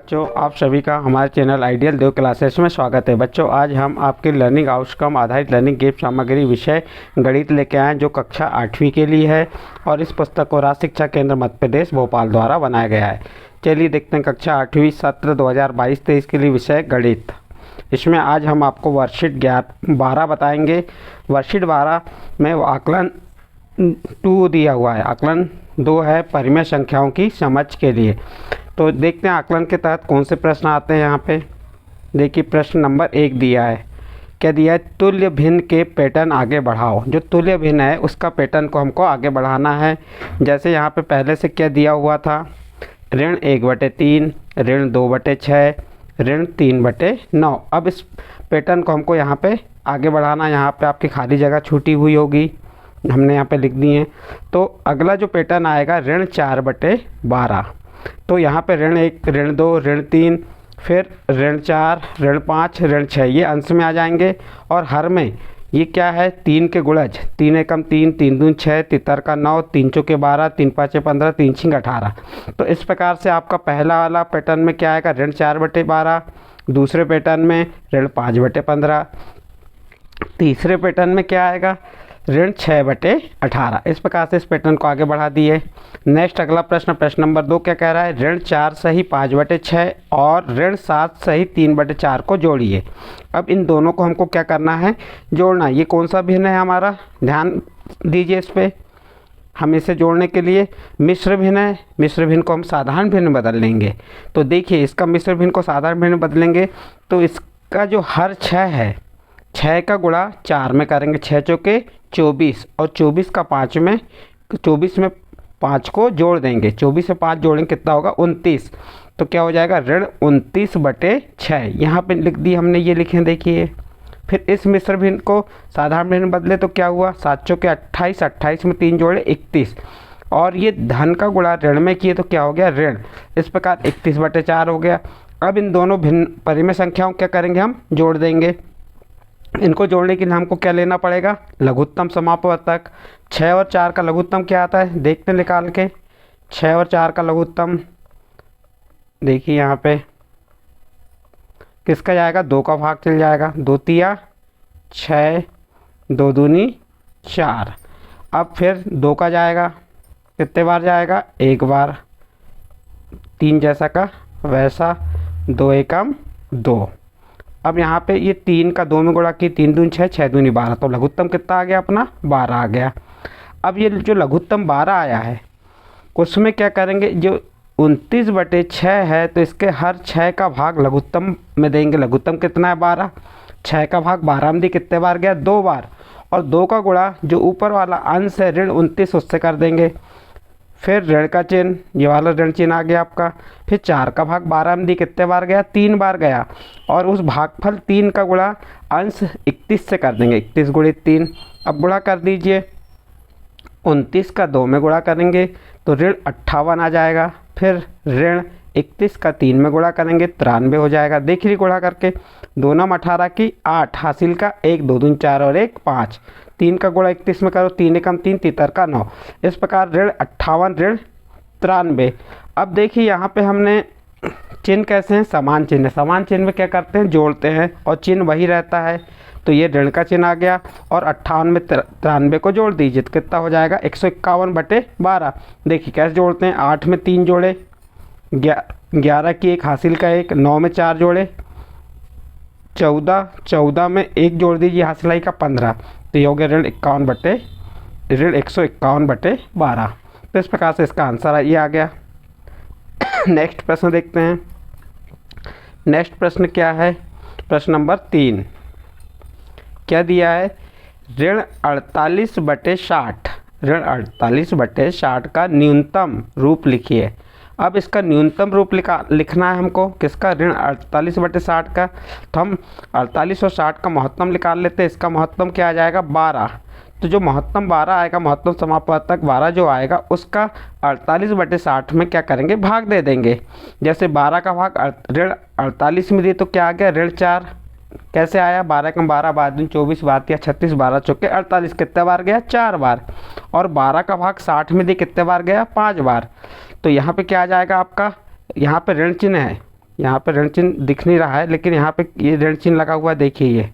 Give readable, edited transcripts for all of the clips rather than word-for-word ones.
बच्चों, आप सभी का हमारे चैनल आइडियल देव क्लासेस में स्वागत है। बच्चों, आज हम आपके लर्निंग आउटकम आधारित लर्निंग गेम सामग्री विषय गणित लेके आए जो कक्षा 8वीं के लिए है और इस पुस्तक को राज्य शिक्षा केंद्र मध्य प्रदेश भोपाल द्वारा बनाया गया है। चलिए देखते हैं कक्षा 8वीं सत्र 2022-23 के लिए विषय गणित। इसमें आज हम आपको वर्कशीट 12 बताएंगे। वर्कशीट 12 में आकलन 2 दिया हुआ है, आकलन 2 है परिमेय संख्याओं की समझ के लिए। तो देखते हैं आकलन के तहत कौन से प्रश्न आते हैं। यहाँ पे देखिए प्रश्न नंबर 1 दिया है। क्या दिया है? तुल्य भिन्न के पैटर्न आगे बढ़ाओ। जो तुल्य भिन्न है उसका पैटर्न को हमको आगे बढ़ाना है। जैसे यहाँ पे पहले से क्या दिया हुआ था, ऋण 1/3, ऋण 2/6, ऋण 3/9। अब इस पैटर्न को हमको यहाँ पे आगे बढ़ाना। यहाँ पे आपकी खाली जगह छूटी हुई होगी, हमने यहाँ पे लिख दी है। तो अगला जो पैटर्न आएगा ऋण 4/12। तो यहाँ पे ऋण 1, ऋण 2, ऋण 3, फिर ऋण 4, ऋण 5, ऋण 6 ये अंश में आ जाएंगे। और हर में ये क्या है, 3 के गुणज, 3 एकम 3, 3 दूनी 6, तितर का 9, 3 चौके 12, 3 पाँचे 15, 3 छींग 18। तो इस प्रकार से आपका पहला वाला पैटर्न में क्या आएगा, ऋण 4/12। दूसरे पैटर्न में ऋण 5/15। तीसरे पैटर्न में क्या आएगा, ऋण 6/18। इस प्रकार से इस पैटर्न को आगे बढ़ा दिए। नेक्स्ट अगला प्रश्न, प्रश्न नंबर 2 क्या कह रहा है, ऋण 4 सही 5/6 और ऋण 7 सही 3/4 को जोड़िए। अब इन दोनों को हमको क्या करना है, जोड़ना। ये कौन सा भिन्न है हमारा, ध्यान दीजिए इस पर। हम इसे जोड़ने के लिए मिश्र भिन्न है, मिश्र भिन्न को हम साधारण भिन्न बदल लेंगे। तो देखिए इसका मिश्र भिन्न को साधारण भिन्न बदलेंगे तो इसका जो हर 6 है, 6 का गुणा 4 में करेंगे, 6 चौके 24 और 24 का 5 में, 24 में 5 को जोड़ देंगे, 24 से 5 जोड़ेंगे कितना होगा, 29। तो क्या हो जाएगा, ऋण 29/6। यहाँ पे लिख दी हमने, ये लिखे देखिए। फिर इस मिश्र भिन्न को साधारण भिन्न बदले तो क्या हुआ, 7 चौके 28, 28 में 3 जोड़े 31। और ये धन का गुणा ऋण में किए तो क्या हो गया, ऋण। इस प्रकार 31/4 हो गया। अब इन दोनों भिन्न परिमेय संख्याओं क्या करेंगे, हम जोड़ देंगे। इनको जोड़ने के लिए हमको क्या लेना पड़ेगा, लघुत्तम समापवर्तक। 6 और 4 का लघुत्तम क्या आता है, देखते हैं निकाल के। 6 और 4 का लघुत्तम देखिए यहाँ पे किसका जाएगा, 2 का भाग चल जाएगा, 2 तिया 6, 2 दूनी 4। अब फिर 2 का जाएगा, कितने बार जाएगा, 1 बार। 3 जैसा का वैसा, 2 एकम 2। अब यहाँ पे ये 3 का 2 में गुणा की, 3 दूनी 6, 6 दूनी 12। तो लघुत्तम कितना आ गया अपना, 12 आ गया। अब ये जो लघुत्तम 12 आया है उसमें क्या करेंगे, जो 29/6 है तो इसके हर 6 का भाग लघुत्तम में देंगे। लघुत्तम कितना है, 12। 6 का भाग 12 में दी, कितने बार गया, 2 बार। और 2 का गुणा जो ऊपर वाला अंश है ऋण 29 उससे कर देंगे। फिर ऋण का चिन्ह, ये वाला ऋण चिन्ह आ गया आपका। फिर 4 का भाग 12 में दी, कितने बार गया, 3 बार गया। और उस भागफल 3 का गुणा अंश 31 से कर देंगे, 31 गुणित 3। अब गुणा कर दीजिए, 29 का 2 में गुणा करेंगे तो ऋण 58 आ जाएगा। फिर ऋण 31 का 3 में गुणा करेंगे, 93 हो जाएगा। देख ली गुणा करके, 2 9 18 की 8, हासिल का 1, 2 दूनी 4 और 1 5। 3 का गुणा 31 में करो, 3 एकम 3, तितर का 9। इस प्रकार ऋण 58, ऋण 93। अब देखिए यहाँ पे हमने चिन्ह कैसे हैं, समान चिन्ह। समान चिन्ह में क्या करते हैं, जोड़ते हैं और चिन्ह वही रहता है। तो ये ऋण का चिन्ह आ गया और 58 में 93 को जोड़ दीजिए तो कितना हो जाएगा, 151/12। देखिए कैसे जोड़ते हैं, 8 में 3 जोड़े, 11 की 1, हासिल का 1, 9 में 4 जोड़े 14, 14 में 1 जोड़ दीजिए, हासिलाई का 15। तो ये हो गया ऋण 151/12। तो इस प्रकार से इसका आंसर ये आ गया। नेक्स्ट प्रश्न देखते हैं। नेक्स्ट प्रश्न क्या है, प्रश्न नंबर 3 क्या दिया है, ऋण 48/60, ऋण 48/60 का न्यूनतम रूप लिखिए। अब इसका न्यूनतम रूप लिखना है हमको, किसका, ऋण 48/60 का। तो हम 48 और 60 का महत्तम निकाल लेते हैं। इसका महत्तम क्या आ जाएगा, 12। तो जो महत्तम 12 आएगा, महत्तम समापवर्तक 12 जो आएगा उसका 48/60 में क्या करेंगे, भाग दे देंगे। जैसे 12 का भाग ऋण 48 में दिए तो क्या आ गया, ऋण 4। कैसे आया, 12 कम 12, 12 दूनी 24, 12 या 36, 12 चौके 48, कितने बार गया, 4 बार। और 12 का भाग 60 में दिए, कितने बार गया, 5 बार। तो यहाँ पे क्या आ जाएगा आपका, यहाँ पे ऋण चिन्ह है, यहाँ पे ऋण चिन्ह दिख नहीं रहा है, लेकिन यहाँ पे ये ऋण चिन्ह लगा हुआ है, देखिए ये।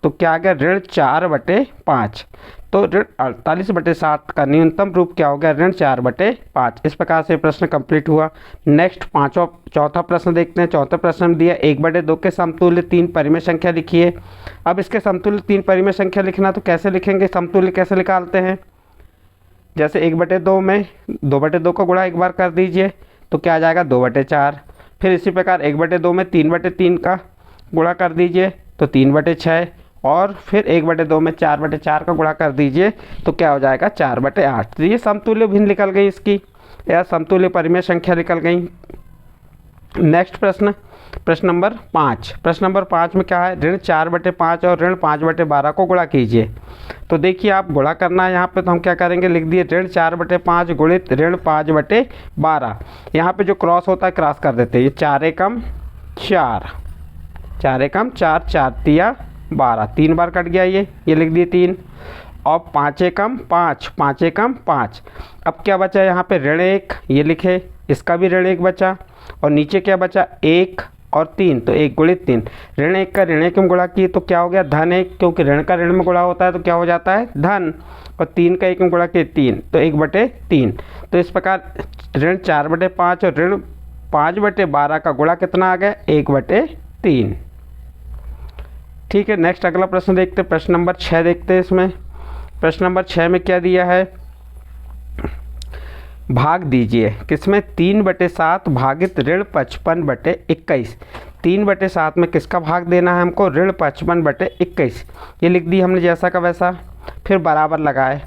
तो क्या आ गया, ऋण 4/5। तो ऋण 48/60 का न्यूनतम रूप क्या हो गया, ऋण 4/5। इस प्रकार से प्रश्न कंप्लीट हुआ। नेक्स्ट चौथा प्रश्न देखते हैं। चौथा प्रश्न में दिया 1/2 के समतुल्य 3 परिमेय संख्या लिखिए। अब इसके समतुल्य 3 परिमेय संख्या लिखना, तो कैसे लिखेंगे, समतुल्य कैसे निकालते हैं। जैसे 1/2 में 2/2 का गुणा एक बार कर दीजिए, तो क्या आ जाएगा 2/4। फिर इसी प्रकार 1/2 में 3/3 का गुणा कर दीजिए, तो 3/6। और फिर 1/2 में 4/4 का गुणा कर दीजिए, तो क्या हो जाएगा 4/8। तो ये समतुल्य भिन्न निकल गई इसकी, या समतुल्य परिमेय संख्या निकल गई। नेक्स्ट प्रश्न नंबर 5। प्रश्न नंबर 5 में क्या है, ऋण 4/5 और ऋण 5/12 को गुणा कीजिए। तो देखिए आप गुणा करना है यहाँ पे, तो हम क्या करेंगे, लिख दिए ऋण 4/5 गुणित ऋण 5/12। यहाँ पे जो क्रॉस होता है क्रॉस कर देते हैं। ये 4 एकम 4, 4 एकम 4, 4 तिया 12, 3 बार कट गया ये लिख दिए 3। और 5 एकम 5, 5 एकम 5। अब क्या बचा यहाँ पे, ऋण 1, ये लिखे, इसका भी ऋण 1 बचा। और नीचे क्या बचा, 1 और 3, तो 1 गुणित 3। ऋण 1 का ऋण 1 में गुणा किए तो क्या हो गया, धन 1, क्योंकि ऋण का ऋण में गुणा होता है तो क्या हो जाता है, धन। और 3 का 1 में गुणा किए 3, तो 1/3। तो इस प्रकार ऋण 4/5 और ऋण 5/12 का गुणा कितना आ गया, 1/3। ठीक है। नेक्स्ट अगला प्रश्न देखते हैं, प्रश्न नंबर 6 देखते हैं। इसमें प्रश्न नंबर 6 में क्या दिया है, भाग दीजिए। किसमें, 3/7 भागित ऋण 55/21। 3/7 में किसका भाग देना है हमको, ऋण 55/21। ये लिख दी हमने जैसा का वैसा। फिर बराबर लगाए,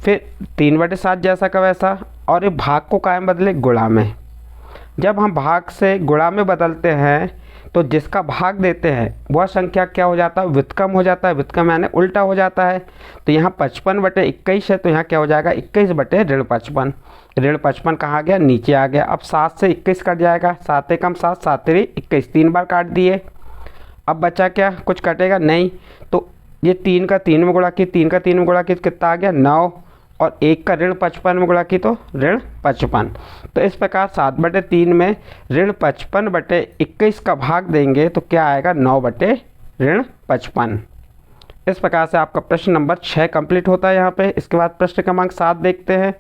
फिर 3/7 जैसा का वैसा, और ये भाग को कायम बदले गुणा में। जब हम भाग से गुणा में बदलते हैं तो जिसका भाग देते हैं वह संख्या क्या हो जाता है, व्युत्क्रम हो जाता है। व्युत्क्रम यानी उल्टा हो जाता है। तो यहाँ 55/21 है, तो यहाँ क्या हो जाएगा, 21/ऋण 55। ऋण 55 कहाँ गया, नीचे आ गया। अब 7 से 21 कट जाएगा, 7 एकम 7, 7 तिरी 21, 3 बार काट दिए। अब बचा क्या, कुछ कटेगा नहीं। तो ये 3 का 3 में गुणा की, 3 का 3 में गुणा की, कितना आ गया 9। और 1 का ऋण 55 में गुणा की तो ऋण 55। तो इस प्रकार 7/3 में ऋण 55/21 का भाग देंगे तो क्या आएगा, 9/ऋण 55। इस प्रकार से आपका प्रश्न नंबर 6 कंप्लीट होता है यहाँ पे। इसके बाद प्रश्न क्रमांक 7 देखते हैं।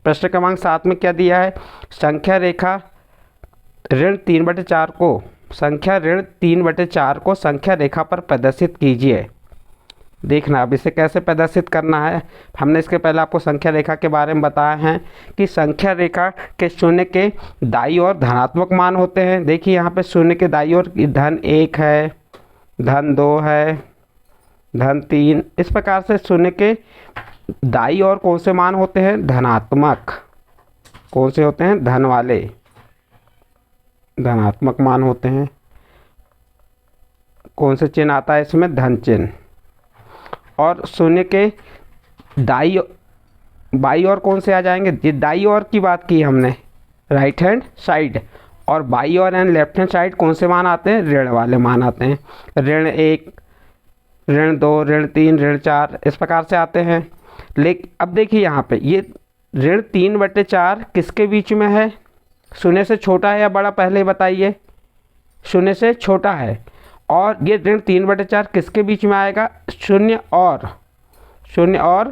प्रश्न क्रमांक 7 में क्या दिया है, संख्या रेखा ऋण 3/4 को संख्या रेखा पर प्रदर्शित कीजिए। देखना अब इसे कैसे प्रदर्शित करना है। हमने इसके पहले आपको संख्या रेखा के बारे में बताया है कि संख्या रेखा के शून्य के दाईं ओर धनात्मक मान होते हैं। देखिए यहाँ पे शून्य के दाईं ओर धन 1 है, धन 2 है, धन 3। इस प्रकार से शून्य के दाईं ओर कौन से मान होते हैं, धनात्मक। कौन से होते हैं, धन वाले, धनात्मक मान होते हैं। कौन से चिन्ह आता है इसमें, धन चिन्ह। और शून्य के बाई ओर कौन से आ जाएंगे, ये दाई ओर की बात की हमने, राइट हैंड साइड। और बाई ओर एंड लेफ्ट हैंड साइड कौन से मान आते हैं, ऋण वाले मान आते हैं। ऋण 1, ऋण 2, ऋण 3, ऋण 4, इस प्रकार से आते हैं। लेकिन अब देखिए यहाँ पे ये ऋण 3/4 किसके बीच में है, शून्य से छोटा है या बड़ा, पहले बताइए। शून्य से छोटा है। और ये ऋण 3/4 किसके बीच में आएगा, शून्य और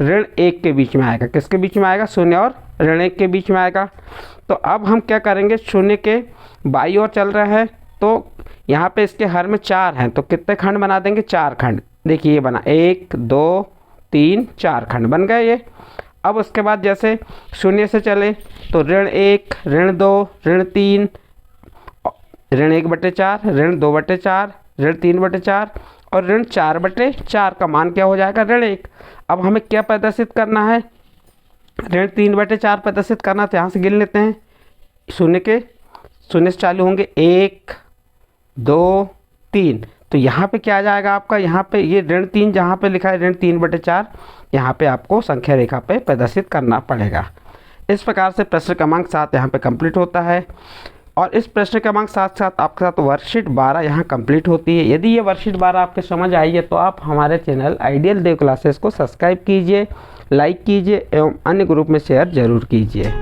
ऋण 1 के बीच में आएगा। किसके बीच में आएगा, शून्य और ऋण 1 के बीच में आएगा। तो अब हम क्या करेंगे, शून्य के बाई ओर चल रहे हैं तो यहाँ पे इसके हर में 4 हैं, तो कितने खंड बना देंगे, 4 खंड। देखिए ये बना 1 2 3 4 खंड बन गए ये। अब उसके बाद जैसे शून्य से चले तो ऋण 1, ऋण 2, ऋण 3, ऋण 1/4, ऋण 2/4, ऋण 3/4 और ऋण 4/4 का मान क्या हो जाएगा, ऋण 1। अब हमें क्या प्रदर्शित करना है, ऋण 3/4 प्रदर्शित करना। तो यहाँ से गिन लेते हैं, शून्य से चालू होंगे 1 2 3। तो यहाँ पे क्या आ जाएगा आपका, यहाँ पे ये ऋण 3 जहाँ पे लिखा है ऋण 3/4, यहाँ पे आपको संख्या रेखा पे प्रदर्शित करना पड़ेगा। इस प्रकार से प्रश्न क्रमांक 7 यहाँ पे कंप्लीट होता है। और इस प्रश्न क्रमांक 7 साथ आपके साथ वर्कशीट 12 यहाँ कंप्लीट होती है। यदि ये वर्कशीट 12 आपके समझ आई है तो आप हमारे चैनल आइडियल देव क्लासेस को सब्सक्राइब कीजिए, लाइक कीजिए एवं अन्य ग्रुप में शेयर जरूर कीजिए।